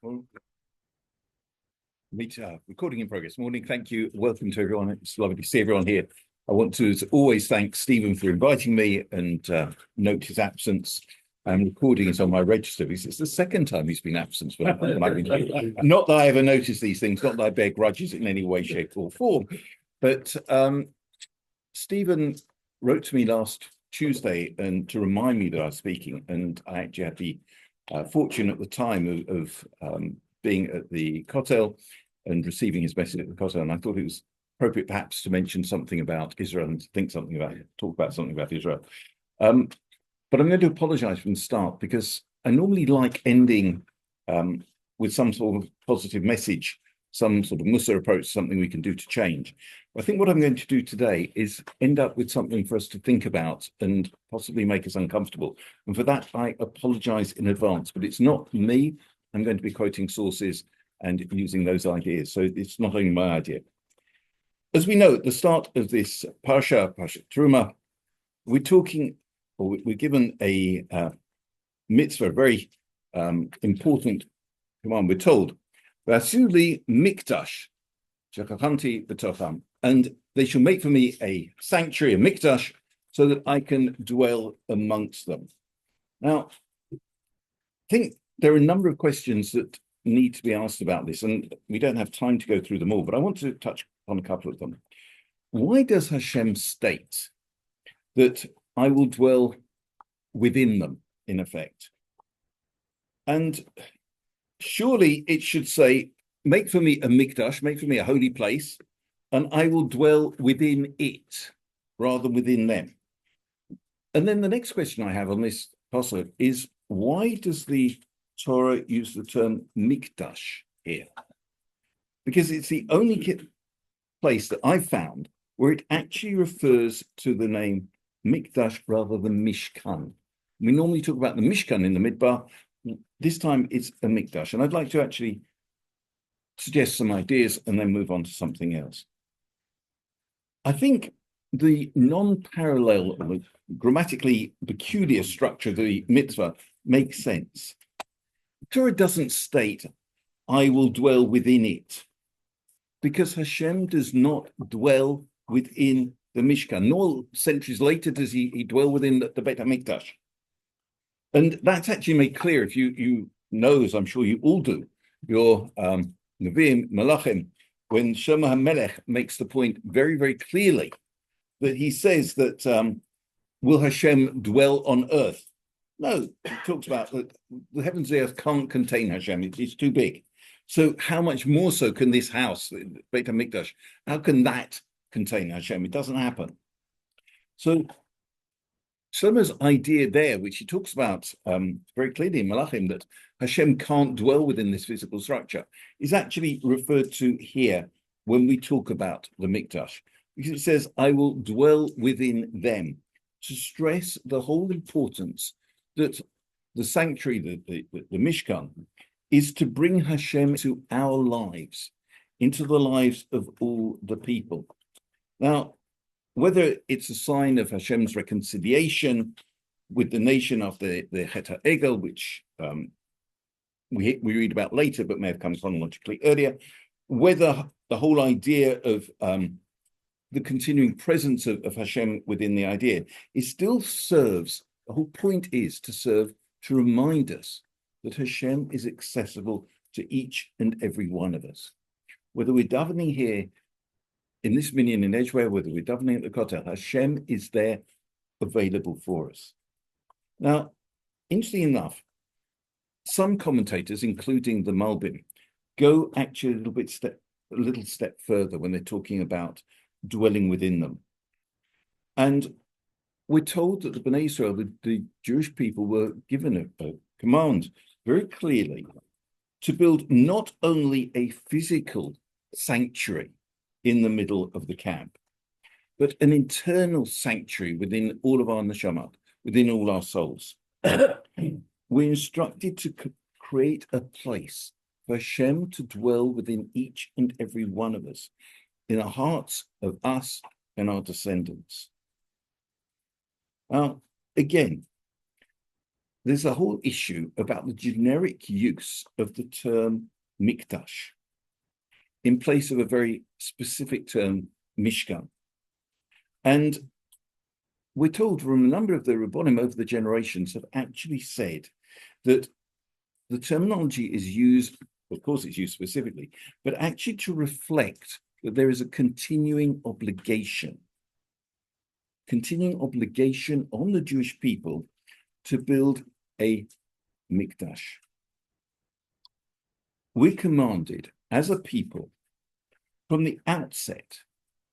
Well, recording in progress. Morning. Thank you. Welcome to everyone. It's lovely to see everyone here. I want to, as always, thank Stephen for inviting me and note his absence. Recording is on my register because it's the second time he's been absent. Not that I ever notice these things, not that I bear grudges in any way, shape, or form. But Stephen wrote to me last Tuesday and to remind me that I was speaking, and I actually had the fortune at the time of being at the Kotel and receiving his message at the Kotel, and I thought it was appropriate perhaps to mention something about Israel and talk about something about Israel. But I'm going to apologize from the start because I normally like ending with some sort of positive message, some sort of Musa approach, something we can do to change. I think what I'm going to do today is end up with something for us to think about and possibly make us uncomfortable. And for that, I apologize in advance, but it's not me. I'm going to be quoting sources and using those ideas. So it's not only my idea. As we know, at the start of this Parsha Truma, we're talking, or we're given a mitzvah, a very important command. We're told, "Vasuli mikdash, shekachanti b'tocham," and they shall make for me a sanctuary, a mikdash, so that I can dwell amongst them. Now, I think there are a number of questions that need to be asked about this, and we don't have time to go through them all, but I want to touch on a couple of them. Why does Hashem state that I will dwell within them, in effect? And surely it should say, make for me a mikdash, make for me a holy place, and I will dwell within it, rather than within them. And then the next question I have on this passage is, why does the Torah use the term mikdash here? Because it's the only place that I've found where it actually refers to the name mikdash rather than mishkan. We normally talk about the mishkan in the midbar. This time it's a mikdash. And I'd like to actually suggest some ideas and then move on to something else. I think the non-parallel, grammatically peculiar structure of the mitzvah makes sense. The Torah doesn't state, I will dwell within it, because Hashem does not dwell within the Mishkan, nor centuries later does he dwell within the Beit HaMikdash. And that's actually made clear, if you know, as I'm sure you all do, your Nevi'im, Malachim, when Shlomo HaMelech makes the point very, very clearly that he says that will Hashem dwell on earth? No, he talks about that the heavens and the earth can't contain Hashem. It's too big. So how much more so can this house, Beit HaMikdash, how can that contain Hashem? It doesn't happen. So Shlomo's idea there, which he talks about very clearly in Malachim, that Hashem can't dwell within this physical structure, is actually referred to here when we talk about the Mikdash. Because it says, I will dwell within them, to stress the whole importance that the sanctuary, the Mishkan, is to bring Hashem to our lives, into the lives of all the people. Now, whether it's a sign of Hashem's reconciliation with the nation after the Het HaEgel, which we read about later, but may have come chronologically earlier, whether the whole idea of the continuing presence of Hashem within the idea, it still serves, the whole point is to serve to remind us that Hashem is accessible to each and every one of us. Whether we're davening here in this minyan in Edgware, whether we're davening at the Kotel, Hashem is there available for us. Now, interestingly enough, some commentators, including the Malbim, go actually a little step further when they're talking about dwelling within them. And we're told that the Bnei Israel, the Jewish people, were given a command very clearly to build not only a physical sanctuary in the middle of the camp, but an internal sanctuary within all of our neshamot, within all our souls. We're instructed to create a place for Hashem to dwell within each and every one of us, in the hearts of us and our descendants. Now, again, there's a whole issue about the generic use of the term mikdash in place of a very specific term, mishkan. And we're told from a number of the Rabbonim over the generations have actually said that the terminology is used, of course it's used specifically, but actually to reflect that there is a continuing obligation on the Jewish people to build a mikdash. We're commanded as a people from the outset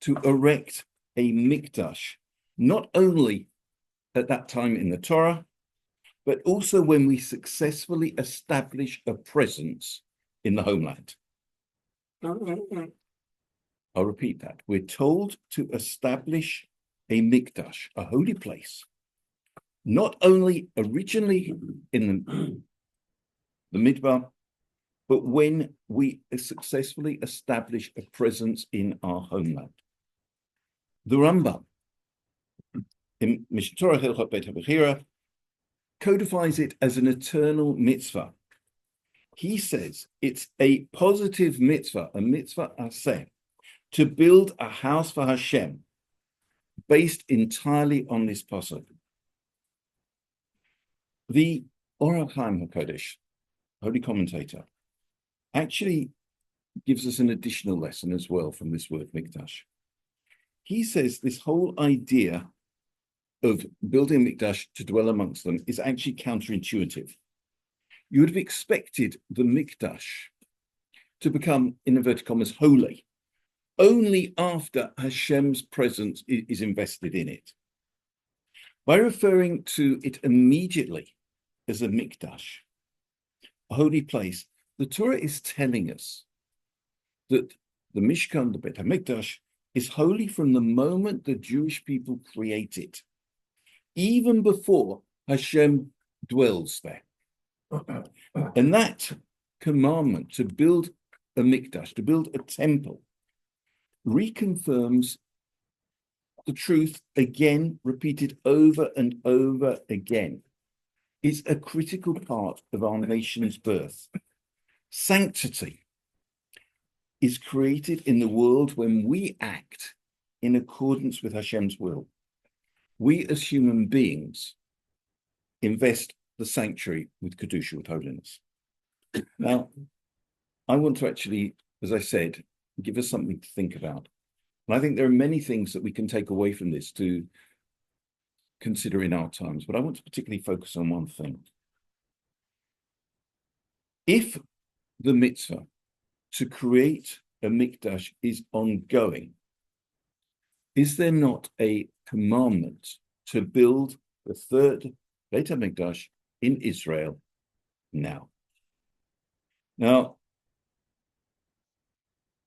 to erect a mikdash, not only at that time in the Torah, but also when we successfully establish a presence in the homeland. I'll repeat that. We're told to establish a mikdash, a holy place, not only originally in the Midbar, but when we successfully establish a presence in our homeland. The Rambam in Mishnah Torah Hilchot Beit HaBechira codifies it as an eternal mitzvah. He says it's a positive mitzvah, a mitzvah aseh, to build a house for Hashem based entirely on this pasuk. The Or HaChaim HaKodesh, holy commentator, actually gives us an additional lesson as well from this word mikdash. He says this whole idea of building a mikdash to dwell amongst them is actually counterintuitive. You would have expected the mikdash to become, in inverted commas, holy only after Hashem's presence is invested in it. By referring to it immediately as a mikdash, a holy place, the Torah is telling us that the Mishkan, the Beit HaMikdash, is holy from the moment the Jewish people create it, even before Hashem dwells there. And that commandment to build a mikdash, to build a temple, reconfirms the truth again, repeated over and over again. It's a critical part of our nation's birth. Sanctity is created in the world when we act in accordance with Hashem's will. We as human beings invest the sanctuary with Kedusha, with holiness. Now, I want to actually, as I said, give us something to think about. And I think there are many things that we can take away from this to consider in our times, but I want to particularly focus on one thing. If the mitzvah to create a mikdash is ongoing, is there not a commandment to build the third Beit HaMikdash in Israel now? Now,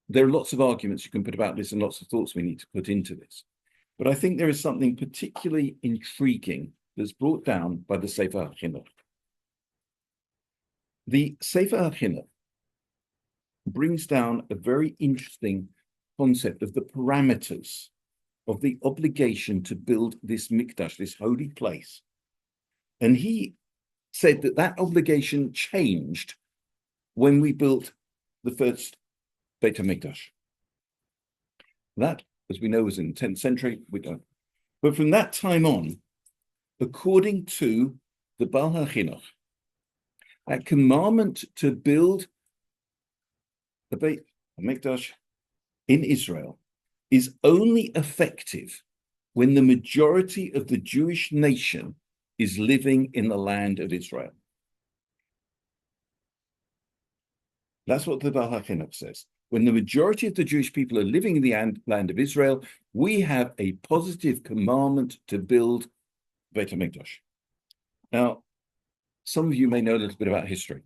there are lots of arguments you can put about this and lots of thoughts we need to put into this. But I think there is something particularly intriguing that's brought down by the Sefer HaChinuch. The Sefer HaChinuch brings down a very interesting concept of the parameters of the obligation to build this mikdash, this holy place. And he said that that obligation changed when we built the first Beit HaMikdash. That, as we know, was in the 10th century. We don't. But from that time on, according to the Baal HaChinuch, that commandment to build the Beit HaMikdash in Israel is only effective when the majority of the Jewish nation is living in the land of Israel. That's what the Baal HaChinuch says. When the majority of the Jewish people are living in the land of Israel, we have a positive commandment to build Beit HaMikdash. Now, some of you may know a little bit about history.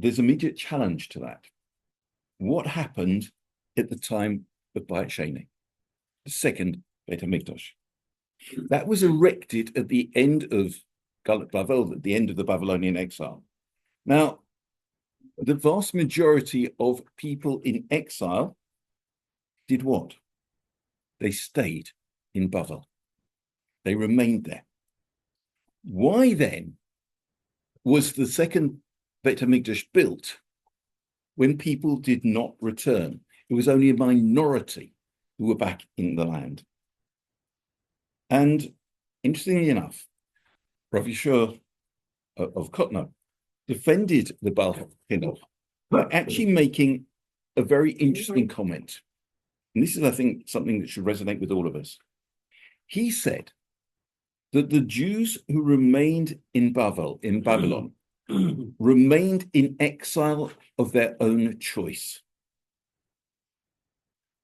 There's immediate challenge to that. What happened at the time of Bayit Sheni, the second Beit HaMikdash? That was erected at the end of Galut Bavel, at the end of the Babylonian exile. Now, the vast majority of people in exile did what? They stayed in Bavel. They remained there. Why then was the second Beit HaMikdash built when people did not return? It was only a minority who were back in the land. And interestingly enough, Rav Yeshua of Kotno defended the Baal Chinuch by actually making a very interesting comment. And this is, I think, something that should resonate with all of us. He said that the Jews who remained in Babylon, remained in exile of their own choice.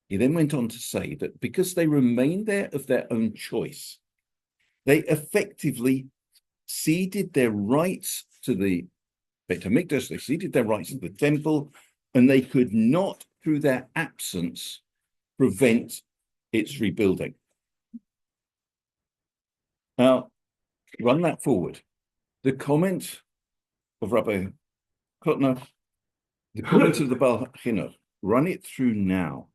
He then went on to say that because they remained there of their own choice, they effectively ceded their rights to the Beit HaMikdash, they ceded their rights to the temple, and they could not, through their absence, prevent its rebuilding. Now, run that forward. The comment of Rabbi Kotner, the comment of the Baal Chinuch, run it through now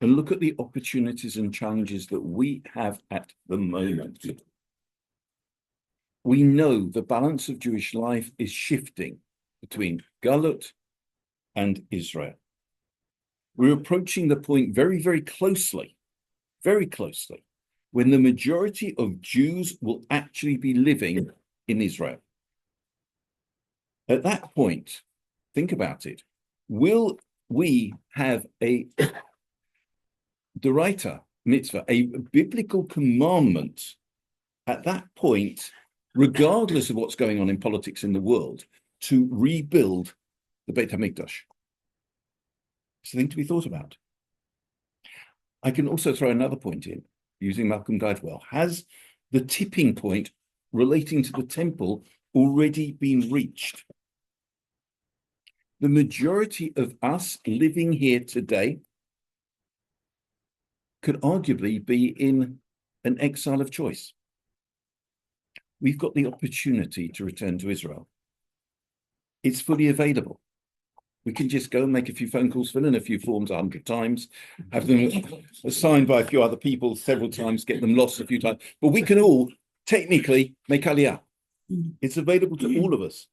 and look at the opportunities and challenges that we have at the moment. We know the balance of Jewish life is shifting between Galut and Israel. We're approaching the point very, very closely, when the majority of Jews will actually be living in Israel. At that point, think about it. Will we have a Doraita mitzvah, a biblical commandment at that point, regardless of what's going on in politics in the world, to rebuild the Beit HaMikdash? It's a thing to be thought about. I can also throw another point in, using Malcolm Gladwell. Has the tipping point relating to the temple already been reached? The majority of us living here today could arguably be in an exile of choice. We've got the opportunity to return to Israel. It's fully available. We can just go and make a few phone calls, fill in a few forms 100 times, have them signed by a few other people several times, get them lost a few times. But we can all technically make Aliyah. It's available to all of us.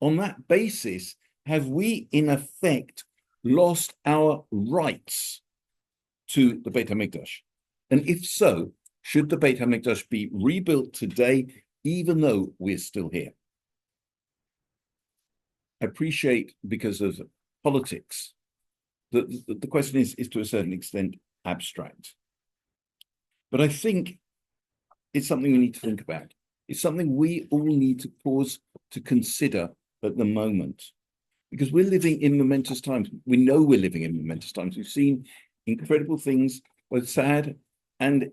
On that basis, have we in effect lost our rights to the Beit HaMikdash? And if so, should the Beit HaMikdash be rebuilt today, even though we're still here? I appreciate, because of politics, that the question is to a certain extent abstract. But I think it's something we need to think about. It's something we all need to pause to consider at the moment, because we're living in momentous times. We know we're living in momentous times. We've seen incredible things, both sad and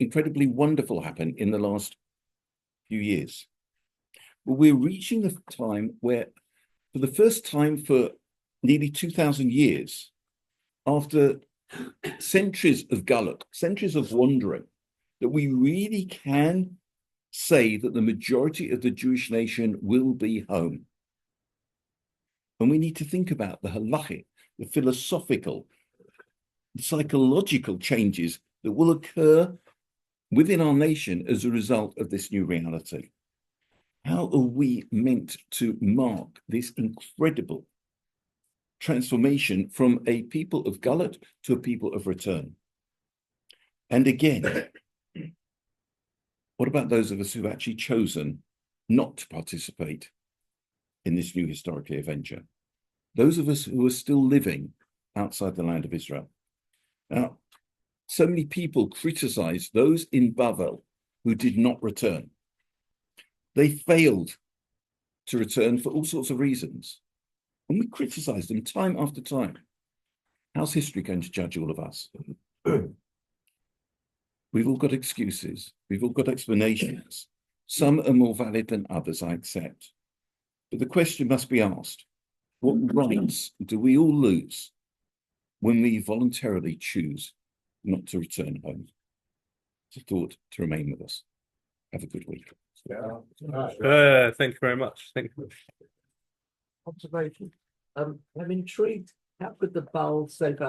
incredibly wonderful, happen in the last few years. But we're reaching the time where, for the first time for nearly 2,000 years, after centuries of Galut, centuries of wandering, that we really can say that the majority of the Jewish nation will be home. And we need to think about the halachic, the philosophical, the psychological changes that will occur within our nation as a result of this new reality. How are we meant to mark this incredible transformation from a people of Galut to a people of return? And again, what about those of us who've actually chosen not to participate in this new historical adventure? Those of us who are still living outside the land of Israel. Now, so many people criticize those in Bavel who did not return. They failed to return for all sorts of reasons. And we criticize them time after time. How's history going to judge all of us? We've all got excuses. We've all got explanations. Some are more valid than others, I accept. But the question must be asked, what rights do we all lose when we voluntarily choose not to return home? It's a thought to remain with us. Have a good week. Thank you very much. Thank you. Observation. I'm intrigued. How could the Baal Sefer